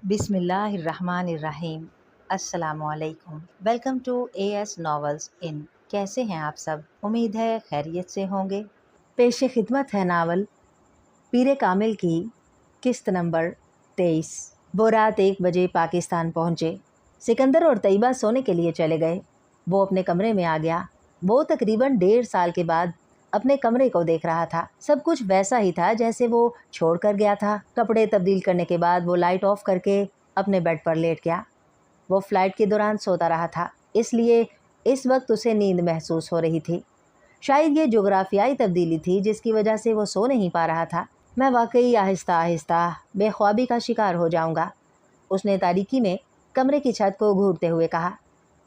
बिस्मिल्लाहिर्रहमानिर्रहीम। अस्सलाम वालेकुम। वेलकम टू एएस नॉवेल्स इन। कैसे हैं आप सब? उम्मीद है खैरियत से होंगे। पेश खिदमत है नावल पीरे कामिल की किस्त नंबर 23। वो रात 1 बजे पाकिस्तान पहुँचे। सिकंदर और तैयबा सोने के लिए चले गए। वो अपने कमरे में आ गया। वो तकरीबन 1.5 साल के बाद अपने कमरे को देख रहा था। सब कुछ वैसा ही था जैसे वो छोड़ कर गया था। कपड़े तब्दील करने के बाद वो लाइट ऑफ करके अपने बेड पर लेट गया। वो फ्लाइट के दौरान सोता रहा था, इसलिए इस वक्त उसे नींद महसूस हो रही थी। शायद ये जोग्राफियाई तब्दीली थी जिसकी वजह से वो सो नहीं पा रहा था। मैं वाकई आहिस्ता आहिस्ता बेख्वाबी का शिकार हो जाऊंगा, उसने तारीकी में कमरे की छत को घूरते हुए कहा।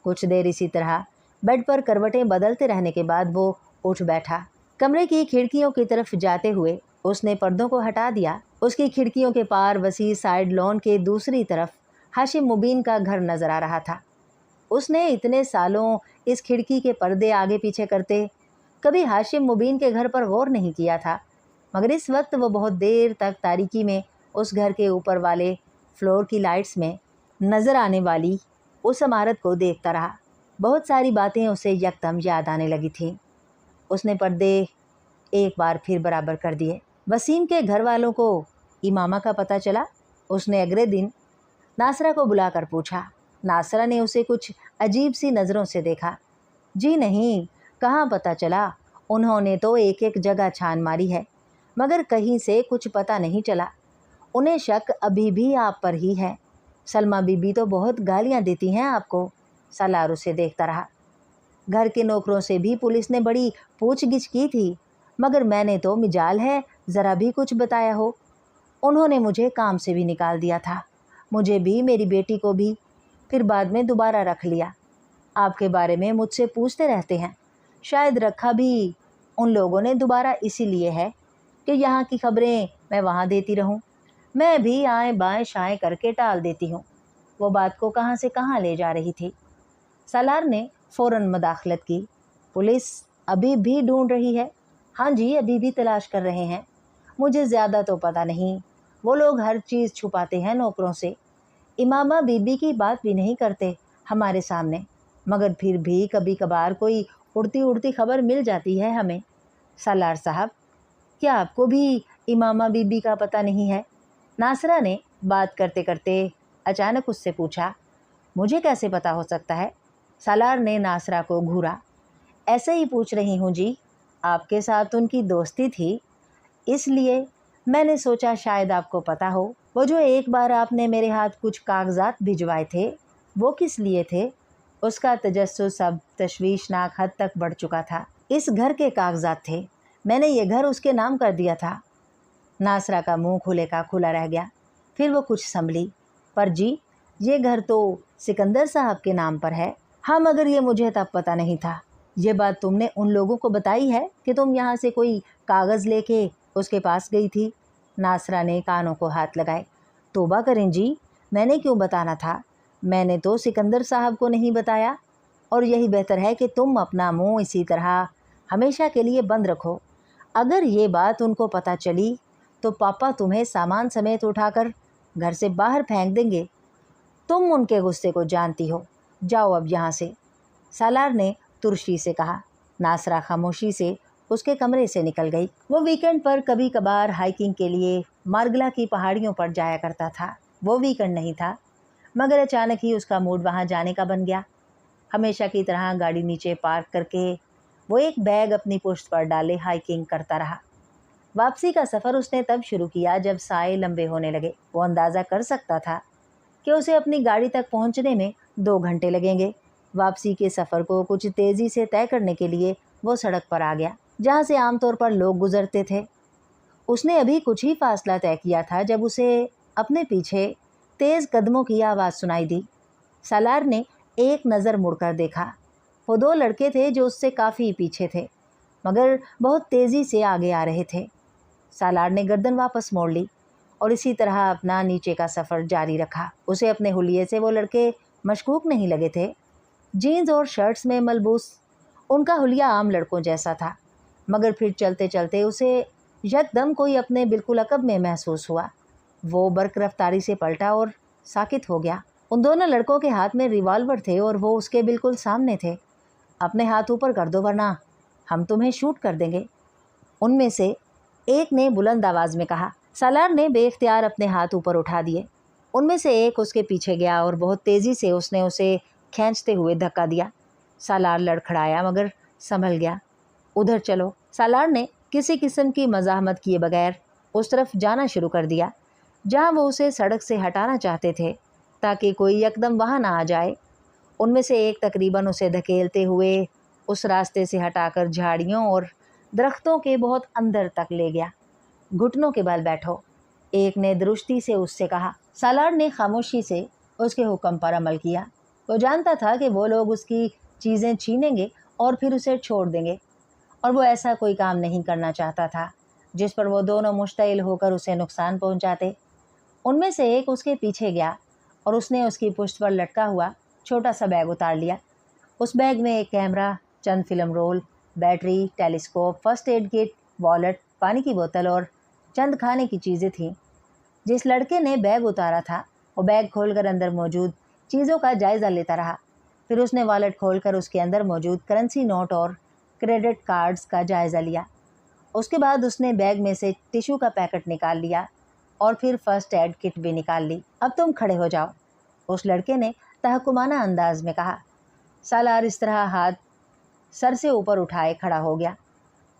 कुछ देर इसी तरह बेड पर करवटें बदलते रहने के बाद वो उठ बैठा। कमरे की खिड़कियों की तरफ जाते हुए उसने पर्दों को हटा दिया। उसकी खिड़कियों के पार वसी साइड लॉन के दूसरी तरफ हाशिम मुबीन का घर नजर आ रहा था। उसने इतने सालों इस खिड़की के पर्दे आगे पीछे करते कभी हाशिम मुबीन के घर पर गौर नहीं किया था, मगर इस वक्त वो बहुत देर तक तारीकी में उस घर के ऊपर वाले फ्लोर की लाइट्स में नज़र आने वाली उस इमारत को देखता रहा। बहुत सारी बातें उसे यकदम याद आने लगी थीं। उसने पर्दे एक बार फिर बराबर कर दिए। वसीम के घर वालों को इमामा का पता चला? उसने अगले दिन नासरा को बुलाकर पूछा। नासरा ने उसे कुछ अजीब सी नज़रों से देखा। जी नहीं, कहाँ पता चला। उन्होंने तो एक एक जगह छान मारी है, मगर कहीं से कुछ पता नहीं चला। उन्हें शक अभी भी आप पर ही है। सलमा बीबी तो बहुत गालियाँ देती हैं आपको। सालार उसे देखता रहा। घर के नौकरों से भी पुलिस ने बड़ी पूछगिछ की थी, मगर मैंने तो मिजाल है ज़रा भी कुछ बताया हो। उन्होंने मुझे काम से भी निकाल दिया था, मुझे भी मेरी बेटी को भी, फिर बाद में दोबारा रख लिया। आपके बारे में मुझसे पूछते रहते हैं। शायद रखा भी उन लोगों ने दोबारा इसीलिए है कि यहाँ की खबरें मैं वहाँ देती रहूँ। मैं भी आएँ बाएँ शाएँ करके टाल देती हूँ। वो बात को कहाँ से कहाँ ले जा रही थी। सालार ने फ़ौरन मदाखलत की। पुलिस अभी भी ढूंढ रही है? हाँ जी, अभी भी तलाश कर रहे हैं। मुझे ज़्यादा तो पता नहीं। वो लोग हर चीज़ छुपाते हैं नौकरों से। इमामा बीबी की बात भी नहीं करते हमारे सामने, मगर फिर भी कभी कभार कोई उड़ती उड़ती खबर मिल जाती है हमें। सालार साहब, क्या आपको भी इमामा बीबी का पता नहीं है? नासरा ने बात करते करते अचानक उससे पूछा। मुझे कैसे पता हो सकता है? सालार ने नासरा को घूरा। ऐसे ही पूछ रही हूँ जी, आपके साथ उनकी दोस्ती थी, इसलिए मैंने सोचा शायद आपको पता हो। वो जो एक बार आपने मेरे हाथ कुछ कागजात भिजवाए थे, वो किस लिए थे? उसका तजस्सुस अब तशवीशनाक हद तक बढ़ चुका था। इस घर के कागजात थे, मैंने ये घर उसके नाम कर दिया था। नासरा का मुंह खुले का खुला रह गया। फिर वो कुछ संभली। पर जी, ये घर तो सिकंदर साहब के नाम पर है। हाँ, मगर ये मुझे तब पता नहीं था। ये बात तुमने उन लोगों को बताई है कि तुम यहाँ से कोई कागज़ लेके उसके पास गई थी? नासरा ने कानों को हाथ लगाए। तौबा करें जी, मैंने क्यों बताना था? मैंने तो सिकंदर साहब को नहीं बताया, और यही बेहतर है कि तुम अपना मुंह इसी तरह हमेशा के लिए बंद रखो। अगर ये बात उनको पता चली तो पापा तुम्हें सामान समेत उठाकर घर से बाहर फेंक देंगे। तुम उनके गुस्से को जानती हो। जाओ अब यहाँ से, सालार ने तुर्शी से कहा। नासरा खामोशी से उसके कमरे से निकल गई। वो वीकेंड पर कभी कभार हाइकिंग के लिए मार्गला की पहाड़ियों पर जाया करता था। वो वीकेंड नहीं था, मगर अचानक ही उसका मूड वहाँ जाने का बन गया। हमेशा की तरह गाड़ी नीचे पार्क करके वो एक बैग अपनी पुश्त पर डाले हाइकिंग करता रहा। वापसी का सफ़र उसने तब शुरू किया जब साए लंबे होने लगे। वो अंदाज़ा कर सकता था कि उसे अपनी गाड़ी तक पहुंचने में 2 घंटे लगेंगे। वापसी के सफ़र को कुछ तेज़ी से तय करने के लिए वो सड़क पर आ गया, जहाँ से आमतौर पर लोग गुजरते थे। उसने अभी कुछ ही फासला तय किया था जब उसे अपने पीछे तेज़ कदमों की आवाज़ सुनाई दी। सालार ने एक नज़र मुड़कर देखा। वो 2 लड़के थे जो उससे काफ़ी पीछे थे, मगर बहुत तेज़ी से आगे आ रहे थे। सालार ने गर्दन वापस मोड़ ली और इसी तरह अपना नीचे का सफ़र जारी रखा। उसे अपने हुलिये से वो लड़के मशकूक नहीं लगे थे। जीन्स और शर्ट्स में मलबूस उनका हुलिया आम लड़कों जैसा था, मगर फिर चलते चलते उसे यकदम कोई अपने बिल्कुल अकब में महसूस हुआ। वो बर्क रफ्तारी से पलटा और साकित हो गया। उन दोनों लड़कों के हाथ में रिवॉल्वर थे और वो उसके बिल्कुल सामने थे। अपने हाथ ऊपर कर दो वरना हम तुम्हें शूट कर देंगे, उनमें से एक ने बुलंद आवाज़ में कहा। सालार ने बेख्तियार अपने हाथ ऊपर उठा दिए। उनमें से एक उसके पीछे गया और बहुत तेज़ी से उसने उसे खींचते हुए धक्का दिया। सालार लड़खड़ाया मगर संभल गया। उधर चलो, सालार ने किसी किस्म की मज़ाहमत किए बगैर उस तरफ जाना शुरू कर दिया जहां वो उसे सड़क से हटाना चाहते थे ताकि कोई यकदम वहां ना आ जाए। उनमें से एक तकरीबन उसे धकेलते हुए उस रास्ते से हटाकर झाड़ियों और दरख्तों के बहुत अंदर तक ले गया। घुटनों के बल बैठो, एक ने दुरुस्ती से उससे कहा। सालार ने खामोशी से उसके हुक्म पर अमल किया। वो जानता था कि वो लोग उसकी चीज़ें छीनेंगे और फिर उसे छोड़ देंगे, और वो ऐसा कोई काम नहीं करना चाहता था जिस पर वो दोनों मुश्तइल होकर उसे नुकसान पहुंचाते। उनमें से एक उसके पीछे गया और उसने उसकी पुश्त पर लटका हुआ छोटा सा बैग उतार लिया। उस बैग में एक कैमरा, चंद film roll, battery, telescope, first aid kit, wallet, पानी की बोतल और चंद खाने की चीज़ें थीं। जिस लड़के ने बैग उतारा था वो बैग खोलकर अंदर मौजूद चीज़ों का जायज़ा लेता रहा। फिर उसने वॉलेट खोलकर उसके अंदर मौजूद करेंसी नोट और क्रेडिट कार्ड्स का जायज़ा लिया। उसके बाद उसने बैग में से टिश्यू का पैकेट निकाल लिया और फिर फर्स्ट एड किट भी निकाल ली। अब तुम खड़े हो जाओ, उस लड़के ने तहकुमाना अंदाज में कहा। सालार इस तरह हाथ सर से ऊपर उठाए खड़ा हो गया।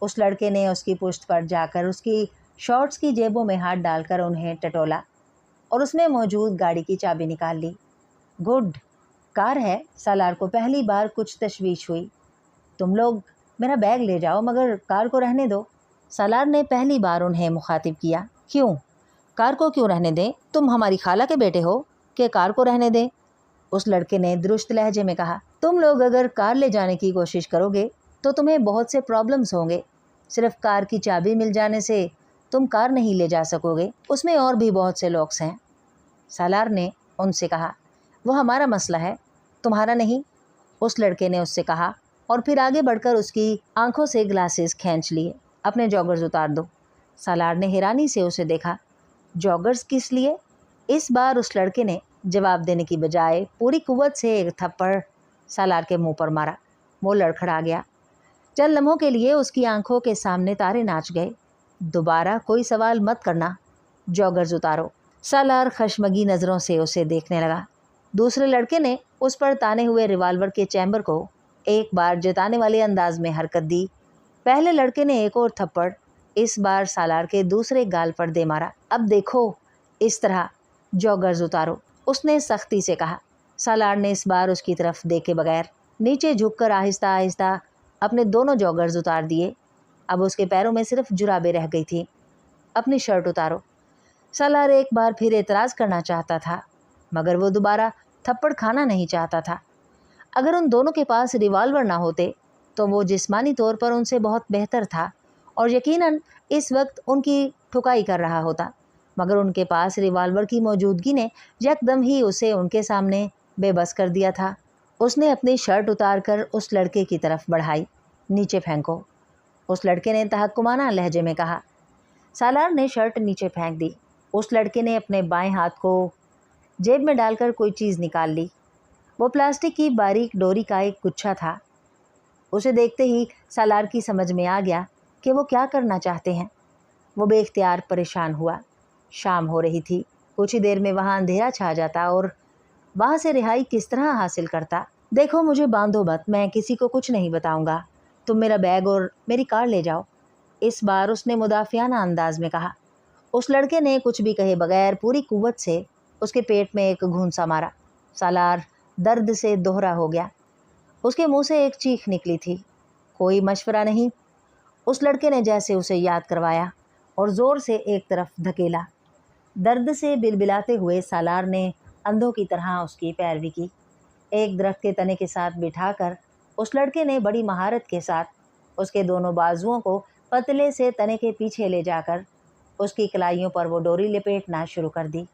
उस लड़के ने उसकी पुश्त पर जाकर उसकी शॉर्ट्स की जेबों में हाथ डालकर उन्हें टटोला और उसमें मौजूद गाड़ी की चाबी निकाल ली। गुड, कार है। सालार को पहली बार कुछ तशवीश हुई। तुम लोग मेरा बैग ले जाओ मगर कार को रहने दो। सालार ने पहली बार उन्हें मुखातिब किया। क्यों? कार को क्यों रहने दें? तुम हमारी खाला के बेटे हो कि कार को रहने दें? उस लड़के ने दुरुस्त लहजे में कहा। तुम लोग अगर कार ले जाने की कोशिश करोगे तो तुम्हें बहुत से प्रॉब्लम्स होंगे। सिर्फ कार की चाबी मिल जाने से तुम कार नहीं ले जा सकोगे, उसमें और भी बहुत से लोग हैं। सालार ने उनसे कहा। वो हमारा मसला है, तुम्हारा नहीं, उस लड़के ने उससे कहा और फिर आगे बढ़कर उसकी आंखों से ग्लासेस खींच लिए। अपने जॉगर्स उतार दो। सालार ने हैरानी से उसे देखा। जॉगर्स किस लिए? इस बार उस लड़के ने जवाब देने की बजाय पूरी कुव्वत से एक थप्पड़ सालार के मुंह पर मारा। वो लड़खड़ा गया। चंद लम्हों के लिए उसकी आंखों के सामने तारे नाच गए। दोबारा कोई सवाल मत करना, जॉगर्स उतारो। सालार खशमगी नज़रों से उसे देखने लगा। दूसरे लड़के ने उस पर ताने हुए रिवॉल्वर के चैम्बर को एक बार जताने वाले अंदाज में हरकत दी। पहले लड़के ने एक और थप्पड़ इस बार सालार के दूसरे गाल पर दे मारा। अब देखो, इस तरह, जॉगर्स उतारो, उसने सख्ती से कहा। सालार ने इस बार उसकी तरफ देखे बगैर नीचे झुककर आहिस्ता आहिस्ता अपने दोनों जॉगर्स उतार दिए। अब उसके पैरों में सिर्फ जुराबें रह गई थी। अपनी शर्ट उतारो। सालार एक बार फिर एतराज़ करना चाहता था मगर वो दोबारा थप्पड़ खाना नहीं चाहता था। अगर उन दोनों के पास रिवॉल्वर ना होते तो वो जिस्मानी तौर पर उनसे बहुत बेहतर था और यकीनन इस वक्त उनकी ठुकाई कर रहा होता, मगर उनके पास रिवॉल्वर की मौजूदगी ने यकदम ही उसे उनके सामने बेबस कर दिया था। उसने अपनी शर्ट उतारकर उस लड़के की तरफ बढ़ाई। नीचे फेंको, उस लड़के ने तहक्कुमाना लहजे में कहा। सालार ने शर्ट नीचे फेंक दी। उस लड़के ने अपने बाएं हाथ को जेब में डालकर कोई चीज़ निकाल ली। वो प्लास्टिक की बारीक डोरी का एक गुच्छा था। उसे देखते ही सालार की समझ में आ गया कि वो क्या करना चाहते हैं। वो बेख्तियार परेशान हुआ। शाम हो रही थी। कुछ ही देर में वहाँ अंधेरा छा जाता और वहाँ से रिहाई किस तरह हासिल करता। देखो, मुझे बांधो मत, मैं किसी को कुछ नहीं बताऊंगा। तुम मेरा बैग और मेरी कार ले जाओ, इस बार उसने मुदाफियाना अंदाज में कहा। उस लड़के ने कुछ भी कहे बगैर पूरी कुव्वत से उसके पेट में एक घूंसा मारा। सालार दर्द से दोहरा हो गया। उसके मुंह से एक चीख निकली थी। कोई मशवरा नहीं, उस लड़के ने जैसे उसे याद करवाया और ज़ोर से एक तरफ धकेला। दर्द से बिलबिलाते हुए सालार ने अंधों की तरह उसकी पैरवी की। एक दरख्त के तने के साथ बिठाकर उस लड़के ने बड़ी महारत के साथ उसके दोनों बाजुओं को पतले से तने के पीछे ले जाकर उसकी कलाइयों पर वो डोरी लपेटना शुरू कर दी।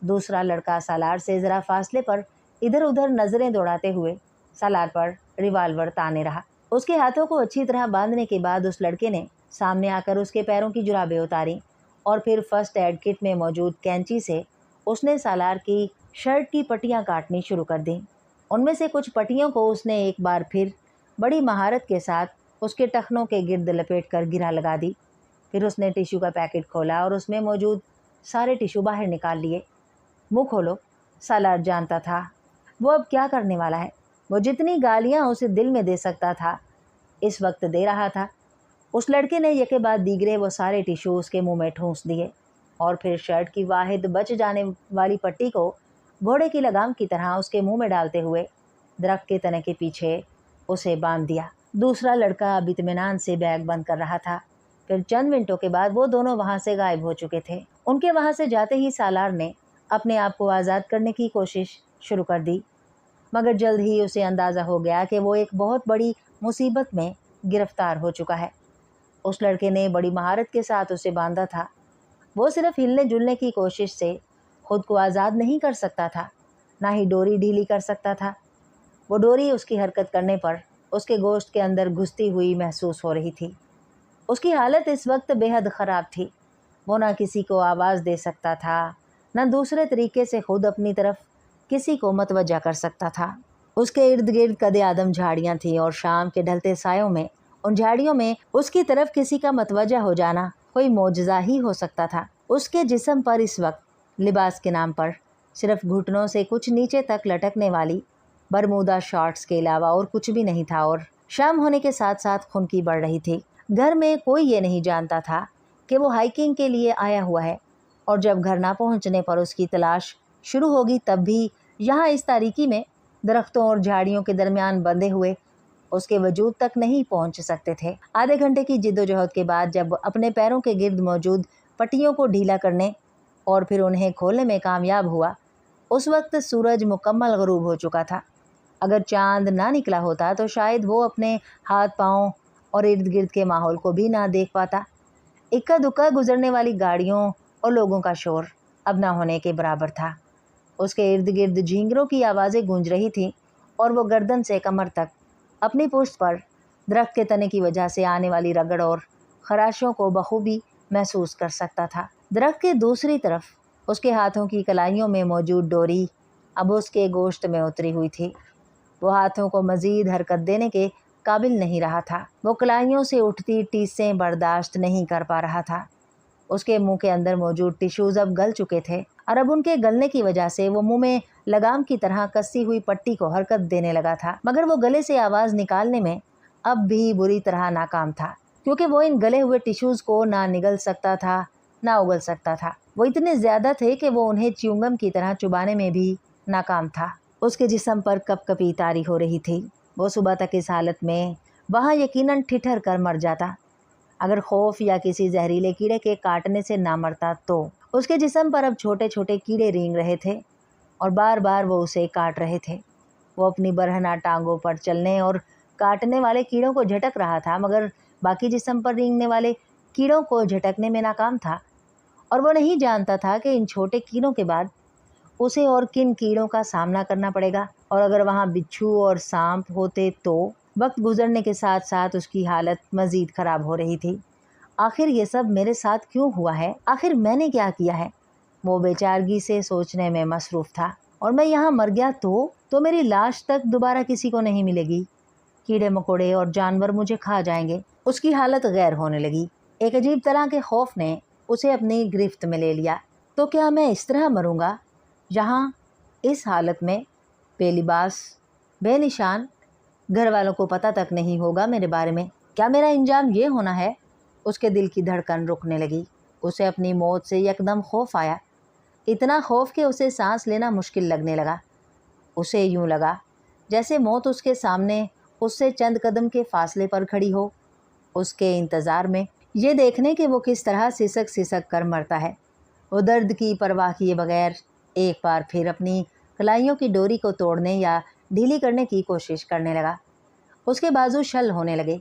दूसरा लड़का सालार से ज़रा फासले पर इधर उधर नज़रें दौड़ाते हुए सालार पर रिवॉल्वर ताने रहा। उसके हाथों को अच्छी तरह बांधने के बाद उस लड़के ने सामने आकर उसके पैरों की जुराबें उतारी और फिर फर्स्ट एड किट में मौजूद कैंची से उसने सालार की शर्ट की पट्टियाँ काटनी शुरू कर दीं। उनमें से कुछ पट्टियों को उसने एक बार फिर बड़ी महारत के साथ उसके टखनों के गिर्द लपेट कर गिरा लगा दी। फिर उसने टिश्यू का पैकेट खोला और उसमें मौजूद सारे टिश्यू बाहर निकाल लिए। मुँह खोलो, सालार जानता था वो अब क्या करने वाला है। वो जितनी गालियाँ उसे दिल में दे सकता था इस वक्त दे रहा था। उस लड़के ने यके बाद दीगरे वो सारे टिश्यू उसके मुंह में ठूंस दिए और फिर शर्ट की वाहिद बच जाने वाली पट्टी को घोड़े की लगाम की तरह उसके मुंह में डालते हुए दरख्त के तने के पीछे उसे बांध दिया। दूसरा लड़का अब इत्मीनान से बैग बंद कर रहा था। फिर चंद मिनटों के बाद वो दोनों वहाँ से गायब हो चुके थे। उनके वहाँ से जाते ही सालार ने अपने आप को आज़ाद करने की कोशिश शुरू कर दी, मगर जल्द ही उसे अंदाज़ा हो गया कि वो एक बहुत बड़ी मुसीबत में गिरफ्तार हो चुका है। उस लड़के ने बड़ी महारत के साथ उसे बांधा था। वो सिर्फ हिलने जुलने की कोशिश से खुद को आज़ाद नहीं कर सकता था, ना ही डोरी ढीली कर सकता था। वो डोरी उसकी हरकत करने पर उसके गोश्त के अंदर घुसती हुई महसूस हो रही थी। उसकी हालत इस वक्त बेहद ख़राब थी। वो ना किसी को आवाज़ दे सकता था, ना दूसरे तरीके से खुद अपनी तरफ किसी को मतवज्जा कर सकता था। उसके इर्द गिर्द कदे आदम झाड़ियाँ थीं और शाम के ढलते सायों में उन झाड़ियों में उसकी तरफ किसी का मतवज्जा हो जाना कोई मोजज़ा ही हो सकता था। उसके जिस्म पर इस वक्त लिबास के नाम पर सिर्फ घुटनों से कुछ नीचे तक लटकने वाली बरमूदा शॉर्ट्स के अलावा और कुछ भी नहीं था और शाम होने के साथ साथ खुनकी बढ़ रही थी। घर में कोई ये नहीं जानता था कि वो हाइकिंग के लिए आया हुआ है और जब घर ना पहुंचने पर उसकी तलाश शुरू होगी तब भी यहाँ इस तारीकी में दरख्तों और झाड़ियों के दरमियान बंधे हुए उसके वजूद तक नहीं पहुंच सकते थे। आधे घंटे की जिद्दोजहद के बाद जब अपने पैरों के गिर्द मौजूद पट्टियों को ढीला करने और फिर उन्हें खोलने में कामयाब हुआ, उस वक्त सूरज मुकम्मल गरूब हो चुका था। अगर चांद ना निकला होता तो शायद वो अपने हाथ पाँव और इर्द गिर्द के माहौल को भी ना देख पाता। इक्का दुक्का गुजरने वाली गाड़ियों और लोगों का शोर अब ना होने के बराबर था। उसके इर्द गिर्द झींगरों की आवाज़ें गूंज रही थीं और वो गर्दन से कमर तक अपनी पुश्त पर दरख्त के तने की वजह से आने वाली रगड़ और खराशों को बखूबी महसूस कर सकता था। दरख्त के दूसरी तरफ उसके हाथों की कलाइयों में मौजूद डोरी अब उसके गोश्त में उतरी हुई थी। वो हाथों को मज़ीद हरकत देने के काबिल नहीं रहा था। वो कलाइयों से उठती टीसें बर्दाश्त नहीं कर पा रहा था। उसके मुंह के अंदर मौजूद टिश्यूज़ अब गल चुके थे और अब उनके गलने की वजह से वो मुंह में लगाम की तरह कसी हुई पट्टी को हरकत देने लगा था, मगर वो गले से आवाज़ निकालने में अब भी बुरी तरह नाकाम था, क्योंकि वो इन गले हुए टिश्यूज़ को ना निगल सकता था ना उगल सकता था। वो इतने ज़्यादा थे कि वो उन्हें च्युइंगम की तरह चुबाने में भी नाकाम था। उसके जिस्म पर कपकपी तारी हो रही थी। वो सुबह तक इस हालत में वहाँ यकीनन ठिठर कर मर जाता, अगर खौफ या किसी जहरीले कीड़े के काटने से ना मरता तो। उसके जिस्म पर अब छोटे छोटे कीड़े रेंग रहे थे और बार बार वो उसे काट रहे थे। वो अपनी बरहना टांगों पर चलने और काटने वाले कीड़ों को झटक रहा था, मगर बाकी जिस्म पर रेंगने वाले कीड़ों को झटकने में नाकाम था। और वो नहीं जानता था कि इन छोटे कीड़ों के बाद उसे और किन कीड़ों का सामना करना पड़ेगा, और अगर वहाँ बिच्छू और सांप होते तो। वक्त गुजरने के साथ साथ उसकी हालत मज़ीद ख़राब हो रही थी। आखिर ये सब मेरे साथ क्यों हुआ है? आखिर मैंने क्या किया है? वो बेचारगी से सोचने में मसरूफ़ था। और मैं यहाँ मर गया तो मेरी लाश तक दोबारा किसी को नहीं मिलेगी। कीड़े मकोड़े और जानवर मुझे खा जाएंगे। उसकी हालत गैर होने लगी। एक अजीब तरह के खौफ ने उसे अपनी गिरफ्त में ले लिया। तो क्या मैं इस तरह मरूंगा, जहाँ इस हालत में बेलिबास बेनिशान, घर वालों को पता तक नहीं होगा मेरे बारे में? क्या मेरा इंजाम ये होना है? उसके दिल की धड़कन रुकने लगी। उसे अपनी मौत से एकदम खौफ आया, इतना खौफ कि उसे सांस लेना मुश्किल लगने लगा। उसे यूं लगा जैसे मौत उसके सामने उससे चंद कदम के फासले पर खड़ी हो, उसके इंतज़ार में, ये देखने कि वो किस तरह सिसक सिसक कर मरता है। वो दर्द की परवाह किए बगैर एक बार फिर अपनी कलाइयों की डोरी को तोड़ने या ढीली करने की कोशिश करने लगा। उसके बाजू शल होने लगे।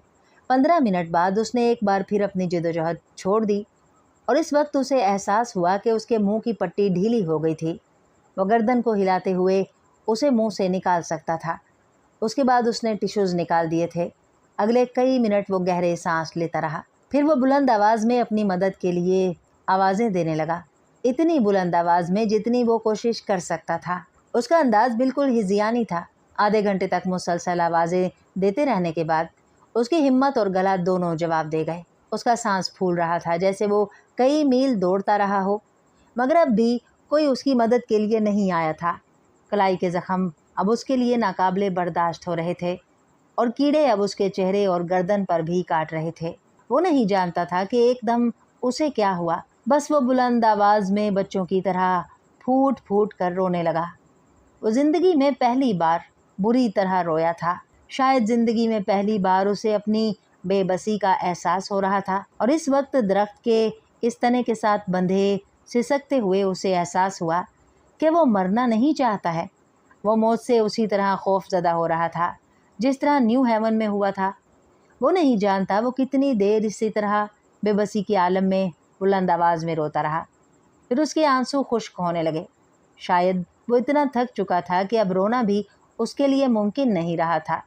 15 मिनट बाद उसने एक बार फिर अपनी जद्दोजहद छोड़ दी और इस वक्त उसे एहसास हुआ कि उसके मुंह की पट्टी ढीली हो गई थी। वो गर्दन को हिलाते हुए उसे मुंह से निकाल सकता था। उसके बाद उसने टिश्यूज़ निकाल दिए थे। अगले कई मिनट वो गहरे सांस लेता रहा। फिर वो बुलंद आवाज़ में अपनी मदद के लिए आवाज़ें देने लगा। इतनी बुलंद आवाज़ में जितनी वो कोशिश कर सकता था। उसका अंदाज बिल्कुल हिज़ियानी था। आधे घंटे तक मुसलसल आवाज़ें देते रहने के बाद उसकी हिम्मत और गला दोनों जवाब दे गए। उसका सांस फूल रहा था जैसे वो कई मील दौड़ता रहा हो, मगर अब भी कोई उसकी मदद के लिए नहीं आया था। कलाई के ज़ख्म अब उसके लिए नाकाबिले बर्दाश्त हो रहे थे और कीड़े अब उसके चेहरे और गर्दन पर भी काट रहे थे। वो नहीं जानता था कि एकदम उसे क्या हुआ। बस वो बुलंद आवाज़ में बच्चों की तरह फूट फूट कर रोने लगा। वो ज़िंदगी में पहली बार बुरी तरह रोया था। शायद ज़िंदगी में पहली बार उसे अपनी बेबसी का एहसास हो रहा था और इस वक्त दरख्त के इस तने के साथ बंधे सिसकते हुए उसे एहसास हुआ कि वो मरना नहीं चाहता है। वो मौत से उसी तरह खौफजदा हो रहा था जिस तरह न्यू हेवन में हुआ था। वो नहीं जानता वो कितनी देर इसी तरह बेबसी के आलम में बुलंद आवाज़ में रोता रहा। फिर उसके आंसू खुश्क होने लगे। शायद वो इतना थक चुका था कि अब रोना भी उसके लिए मुमकिन नहीं रहा था।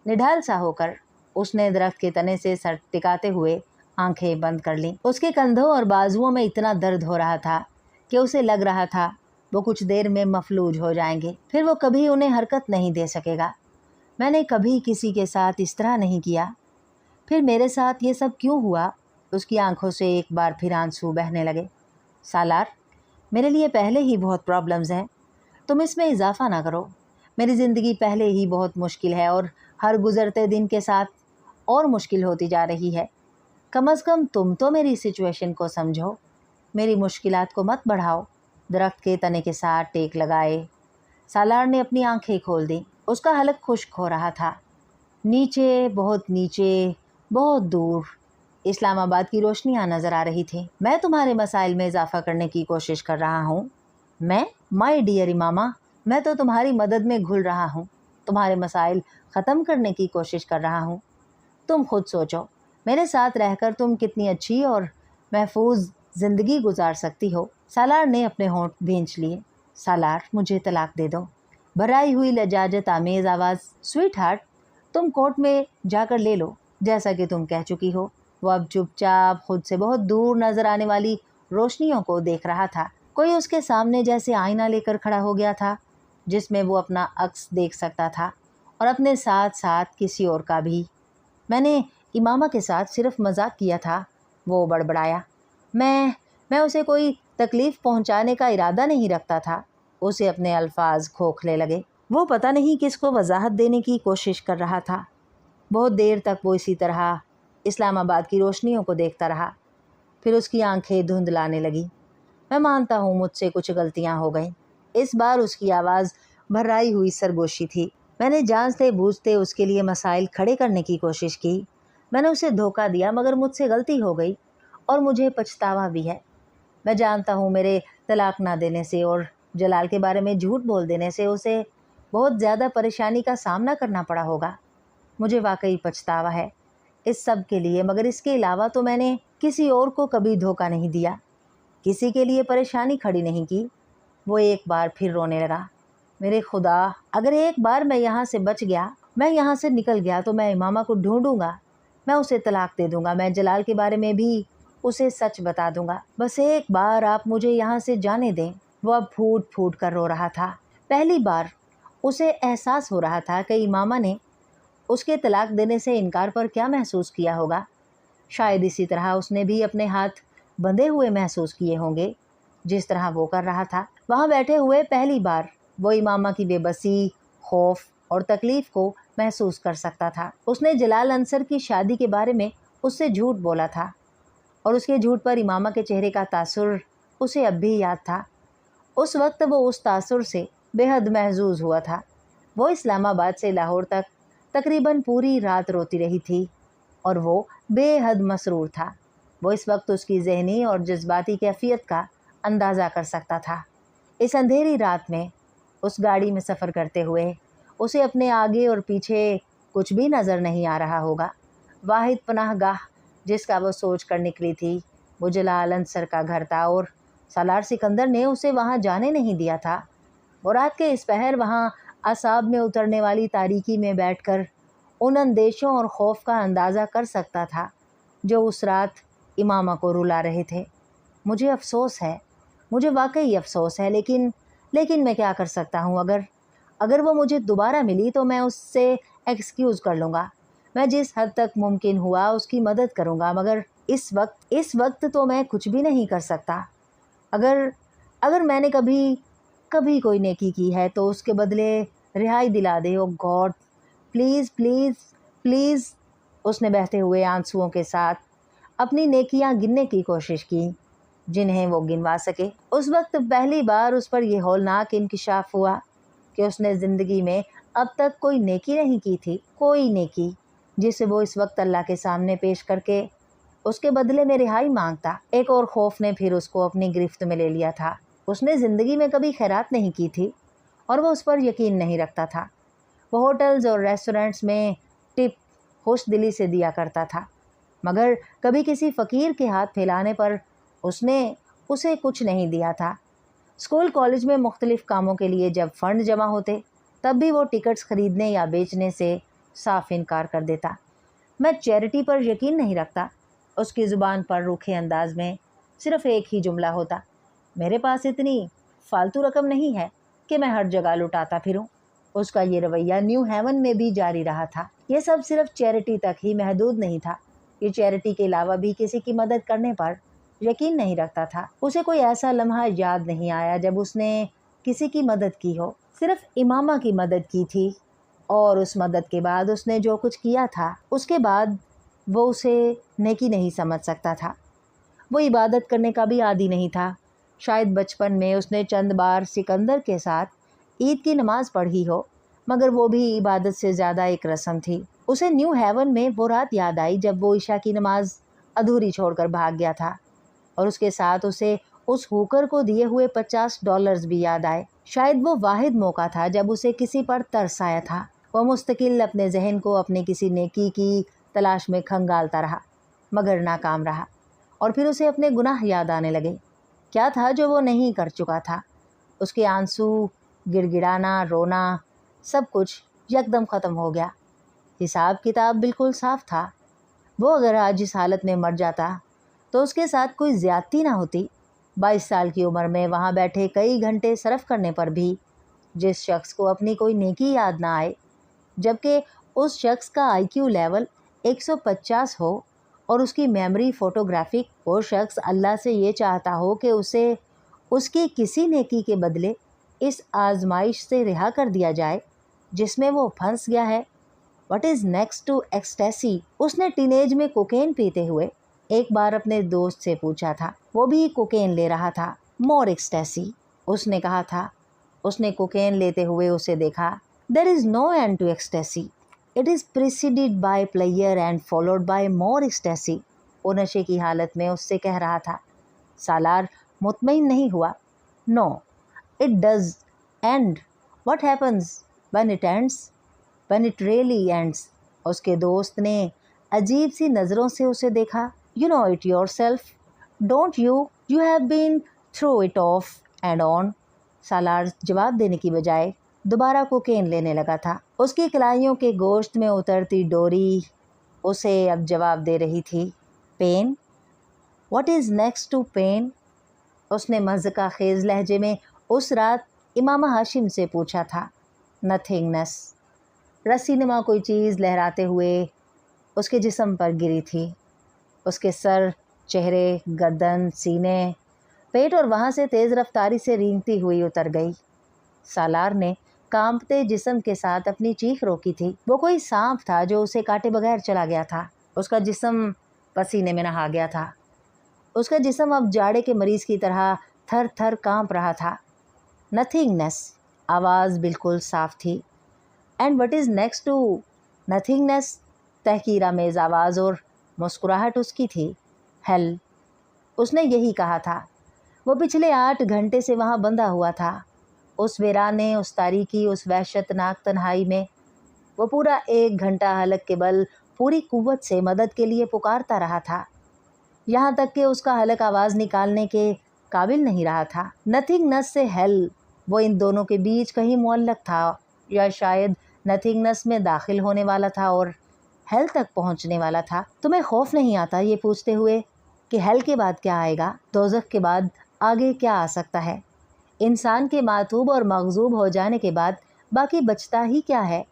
निढाल सा होकर उसने दरख्त के तने से सर टिकाते हुए आंखें बंद कर लीं। उसके कंधों और बाजुओं में इतना दर्द हो रहा था कि उसे लग रहा था वो कुछ देर में मफलूज हो जाएंगे, फिर वो कभी उन्हें हरकत नहीं दे सकेगा। मैंने कभी किसी के साथ इस तरह नहीं किया, फिर मेरे साथ ये सब क्यों हुआ? उसकी आंखों से एक बार फिर आंसू बहने लगे। सालार, मेरे लिए पहले ही बहुत प्रॉब्लम्स हैं, तुम इसमें इजाफा ना करो। मेरी ज़िंदगी पहले ही बहुत मुश्किल है और हर गुज़रते दिन के साथ और मुश्किल होती जा रही है। कम अज़ कम तुम तो मेरी सिचुएशन को समझो, मेरी मुश्किलात को मत बढ़ाओ। दरख्त के तने के साथ टेक लगाए सालार ने अपनी आंखें खोल दी। उसका हलक खुश्क हो रहा था। नीचे, बहुत दूर इस्लामाबाद की रोशनियां नज़र आ रही थी। मैं तुम्हारे मसाइल में इजाफा करने की कोशिश कर रहा हूँ। मैं, माय डियर इमामा, मैं तो तुम्हारी मदद में घुल रहा हूँ, तुम्हारे मसाइल ख़त्म करने की कोशिश कर रहा हूँ। तुम खुद सोचो, मेरे साथ रहकर तुम कितनी अच्छी और महफूज ज़िंदगी गुजार सकती हो। सालार ने अपने होंठ भींच लिए। सालार, मुझे तलाक दे दो। भराई हुई लजाजत आमेज़ आवाज़। स्वीट हार्ट, तुम कोर्ट में जाकर ले लो, जैसा कि तुम कह चुकी हो। वो अब चुपचाप खुद से बहुत दूर नज़र आने वाली रोशनियों को देख रहा था। कोई उसके सामने जैसे आईना लेकर खड़ा हो गया था जिसमें वो अपना अक्स देख सकता था और अपने साथ साथ किसी और का भी। मैंने इमामा के साथ सिर्फ मजाक किया था, वो बड़बड़ाया। मैं उसे कोई तकलीफ़ पहुंचाने का इरादा नहीं रखता था। उसे अपने अल्फाज खोखले लगे। वो पता नहीं किसको वजाहत देने की कोशिश कर रहा था। बहुत देर तक वो इसी तरह इस्लामाबाद की रोशनियों को देखता रहा। फिर उसकी आंखें धुंधलाने लगी। मैं मानता हूँ मुझसे कुछ गलतियाँ हो गईं। इस बार उसकी आवाज़ भर्राई हुई सरगोशी थी। मैंने जानते बूझते उसके लिए मसाइल खड़े करने की कोशिश की। मैंने उसे धोखा दिया, मगर मुझसे गलती हो गई और मुझे पछतावा भी है। मैं जानता हूँ मेरे तलाक ना देने से और जलाल के बारे में झूठ बोल देने से उसे बहुत ज़्यादा परेशानी का सामना करना पड़ा होगा। मुझे वाकई पछतावा है इस सब के लिए, मगर इसके अलावा तो मैंने किसी और को कभी धोखा नहीं दिया, किसी के लिए परेशानी खड़ी नहीं की। वो एक बार फिर रोने लगा। मेरे खुदा, अगर एक बार मैं यहाँ से बच गया, मैं यहाँ से निकल गया, तो मैं इमामा को ढूंढूंगा, मैं उसे तलाक दे दूंगा, मैं जलाल के बारे में भी उसे सच बता दूंगा। बस एक बार आप मुझे यहाँ से जाने दें। वो अब फूट फूट कर रो रहा था। पहली बार उसे एहसास हो रहा था कि इमामा ने उसके तलाक देने से इनकार पर क्या महसूस किया होगा। शायद इसी तरह उसने भी अपने हाथ बंधे हुए महसूस किए होंगे जिस तरह वो कर रहा था। वहाँ बैठे हुए पहली बार वो इमामा की बेबसी, खौफ और तकलीफ़ को महसूस कर सकता था। उसने जलाल अंसर की शादी के बारे में उससे झूठ बोला था और उसके झूठ पर इमामा के चेहरे का तासुर उसे अब भी याद था। उस वक्त वो उस तासुर से बेहद महजूज हुआ था। वो इस्लामाबाद से लाहौर तक तकरीबन पूरी रात रोती रही थी और वो बेहद मसरूर था। वो इस वक्त उसकी ज़हनी और जज्बाती कैफियत का अंदाज़ा कर सकता था। इस अंधेरी रात में उस गाड़ी में सफ़र करते हुए उसे अपने आगे और पीछे कुछ भी नज़र नहीं आ रहा होगा। वाहिद पनाहगाह जिसका वो सोच कर निकली थी वो जलाल अंसर का घर था और सालार सिकंदर ने उसे वहाँ जाने नहीं दिया था। वो रात के इस पहर वहाँ असाब में उतरने वाली तारीकी में बैठकर उन अंदेशों और खौफ का अंदाज़ा कर सकता था जो उस रात इमामा को रुला रहे थे। मुझे अफसोस है مجھے واقعی افسوس ہے، لیکن میں کیا کر سکتا ہوں؟ اگر وہ مجھے دوبارہ ملی تو میں اس سے ایکسکیوز کر لوں گا، میں جس حد تک ممکن ہوا اس کی مدد کروں گا، مگر اس وقت تو میں کچھ بھی نہیں کر سکتا۔ اگر میں نے کبھی کوئی نیکی کی ہے تو اس کے بدلے رہائی دلا دے، او گاڈ، پلیز پلیز پلیز۔ اس نے بہتے ہوئے آنسوؤں کے ساتھ اپنی نیکیاں گننے کی کوشش کی جنہیں وہ گنوا سکے۔ اس وقت پہلی بار اس پر یہ ہولناک انکشاف ہوا کہ اس نے زندگی میں اب تک کوئی نیکی نہیں کی تھی، کوئی نیکی جسے وہ اس وقت اللہ کے سامنے پیش کر کے اس کے بدلے میں رہائی مانگتا۔ ایک اور خوف نے پھر اس کو اپنی گرفت میں لے لیا تھا۔ اس نے زندگی میں کبھی خیرات نہیں کی تھی اور وہ اس پر یقین نہیں رکھتا تھا۔ وہ ہوٹلز اور ریسٹورنٹس میں ٹپ خوش دلی سے دیا کرتا تھا، مگر کبھی کسی فقیر کے ہاتھ پھیلانے پر اس نے اسے کچھ نہیں دیا تھا۔ اسکول کالج میں مختلف کاموں کے لیے جب فنڈ جمع ہوتے تب بھی وہ ٹکٹس خریدنے یا بیچنے سے صاف انکار کر دیتا۔ میں چیریٹی پر یقین نہیں رکھتا۔ اس کی زبان پر روکھے انداز میں صرف ایک ہی جملہ ہوتا، میرے پاس اتنی فالتو رقم نہیں ہے کہ میں ہر جگہ لٹاتا پھروں۔ اس کا یہ رویہ نیو ہیون میں بھی جاری رہا تھا۔ یہ سب صرف چیریٹی تک ہی محدود نہیں تھا، یہ چیریٹی کے علاوہ بھی کسی کی مدد کرنے پر یقین نہیں رکھتا تھا۔ اسے کوئی ایسا لمحہ یاد نہیں آیا جب اس نے کسی کی مدد کی ہو، صرف امامہ کی مدد کی تھی، اور اس مدد کے بعد اس نے جو کچھ کیا تھا اس کے بعد وہ اسے نیکی نہیں سمجھ سکتا تھا۔ وہ عبادت کرنے کا بھی عادی نہیں تھا۔ شاید بچپن میں اس نے چند بار سکندر کے ساتھ عید کی نماز پڑھی ہو، مگر وہ بھی عبادت سے زیادہ ایک رسم تھی۔ اسے نیو ہیون میں وہ رات یاد آئی جب وہ عشاء کی نماز ادھوری چھوڑ کر بھاگ گیا تھا، اور اس کے ساتھ اسے اس ہوکر کو دیے ہوئے $50 بھی یاد آئے۔ شاید وہ واحد موقع تھا جب اسے کسی پر ترس آیا تھا۔ وہ مستقل اپنے ذہن کو اپنی کسی نیکی کی تلاش میں کھنگالتا رہا، مگر ناکام رہا، اور پھر اسے اپنے گناہ یاد آنے لگے۔ کیا تھا جو وہ نہیں کر چکا تھا؟ اس کے آنسو، گڑ گڑانا، رونا، سب کچھ یکدم ختم ہو گیا۔ حساب کتاب بالکل صاف تھا۔ وہ اگر آج اس حالت میں مر جاتا تو اس کے ساتھ کوئی زیادتی نہ ہوتی۔ 22 سال کی عمر میں وہاں بیٹھے کئی گھنٹے صرف کرنے پر بھی جس شخص کو اپنی کوئی نیکی یاد نہ آئے، جبکہ اس شخص کا IQ لیول 150 ہو اور اس کی میموری فوٹوگرافک، وہ شخص اللہ سے یہ چاہتا ہو کہ اسے اس کی کسی نیکی کے بدلے اس آزمائش سے رہا کر دیا جائے جس میں وہ پھنس گیا ہے۔ What is next to ecstasy؟ اس نے ٹین ایج میں کوکین پیتے ہوئے ایک بار اپنے دوست سے پوچھا تھا، وہ بھی کوکین لے رہا تھا۔ More ecstasy، اس نے کہا تھا۔ اس نے کوکین لیتے ہوئے اسے دیکھا۔ There is no end to ecstasy. It is preceded by pleasure and followed by more ecstasy۔ وہ نشے کی حالت میں اس سے کہہ رہا تھا۔ سالار مطمئن نہیں ہوا۔ No, it does end۔ What happens when it ends؟ When it really ends۔ اس کے دوست نے عجیب سی نظروں سے اسے دیکھا۔ You know it yourself, don't you? You have been through it off and on۔ سالار جواب دینے کی بجائے دوبارہ کوکین لینے لگا تھا۔ اس کی کلائیوں کے گوشت میں اترتی ڈوری اسے اب جواب دے رہی تھی۔ Pain? What is next to pain؟ اس نے مضحکہ خیز لہجے میں اس رات امام ہاشم سے پوچھا تھا۔ Nothingness۔ رسی نما کوئی چیز لہراتے ہوئے اس کے جسم پر گری تھی۔ اس کے سر، چہرے، گردن، سینے، پیٹ اور وہاں سے تیز رفتاری سے رینگتی ہوئی اتر گئی۔ سالار نے کانپتے جسم کے ساتھ اپنی چیخ روکی تھی۔ وہ کوئی سانپ تھا جو اسے کاٹے بغیر چلا گیا تھا۔ اس کا جسم پسینے میں نہا گیا تھا۔ اس کا جسم اب جاڑے کے مریض کی طرح تھر تھر کانپ رہا تھا۔ Nothingness۔ آواز بالکل صاف تھی۔ And what is next to nothingness؟ تحقیر آمیز آواز اور مسکراہٹ اس کی تھی۔ Hell۔ اس نے یہی کہا تھا۔ وہ پچھلے 8 گھنٹے سے وہاں بندھا ہوا تھا، اس ویرانے، اس تاریکی، اس وحشتناک تنہائی میں۔ وہ پورا 1 گھنٹہ حلق کے بل پوری قوت سے مدد کے لیے پکارتا رہا تھا، یہاں تک کہ اس کا حلق آواز نکالنے کے قابل نہیں رہا تھا۔ نتھنگنس سے ہیل، وہ ان دونوں کے بیچ کہیں معلق تھا، یا شاید نتھنگنس میں داخل ہونے والا تھا اور ہیل تک پہنچنے والا تھا۔ تمہیں خوف نہیں آتا یہ پوچھتے ہوئے کہ ہیل کے بعد کیا آئے گا؟ دوزخ کے بعد آگے کیا آ سکتا ہے؟ انسان کے معتوب اور مغضوب ہو جانے کے بعد باقی بچتا ہی کیا ہے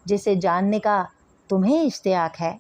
جسے جاننے کا تمہیں اشتیاق ہے؟